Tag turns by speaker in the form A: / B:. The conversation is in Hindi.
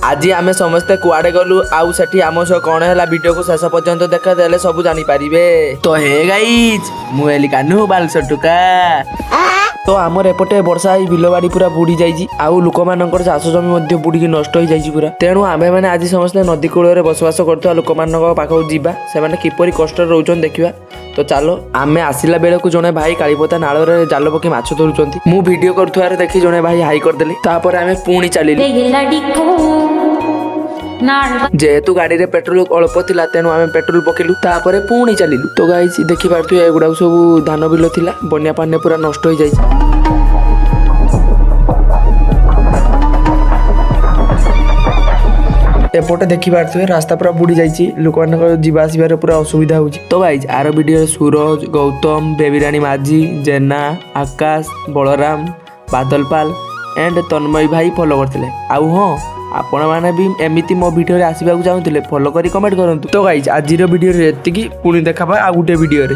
A: आज आम समस्ते कुआडे गलु आउ सेठी आम सह कौन है वीडियो को शेष पर्यंत देखा देले सब जानी पारिबे। तो हे गाइज मु एली कान्हू बालसटुका। तो आमर एपटे वर्षा ही बिलबाड़ी पूरा बुड़ी जाइए आउ लोक मानकर चाष जमी बुड़ी नष्ट हो जाइए पूरा। तेणु आमे मैंने आज समस्ते नदी कूल बसवास कर लोक पाखक जीवा से किपरि कष्ट रोचन देखा। तो चलो आमे आसिला बेले को जने भाई कालीपता नाल जाल पकी माछ धरुचंती मु वीडियो करथुआर देखि जने भाई हाई करदेली। तापर आमे पुणी चलिलु जेहेतु गाड़ी रे पेट्रोल अल्प थिला तेणु आमे पेट्रोल पकेलु तापर पुणी चलिलु। तो गाइस देखि पारथु एगुडा सब धान बिल थिला बन्या पानी पूरा नष्ट हो जाइए। एपटे देखि पारथुए रास्ता पूरा बुड़ी जाइए लोक जीवा आसबार पूरा असुविधा होउछि। तो गाइस आर वीडियो सूरज गौतम बेबीरानी माझी जेना आकाश बलराम बादलपाल एंड तन्मय भाई फॉलो करथिले। आउ हाँ आपण मैंने भी एमती मो वीडियो रे आसबाक चाहूले फॉलो करी कमेंट करंतु। तो गाइस आज वीडियो रे एतिकी पुणी देखा आउ गोटे वीडियो रे।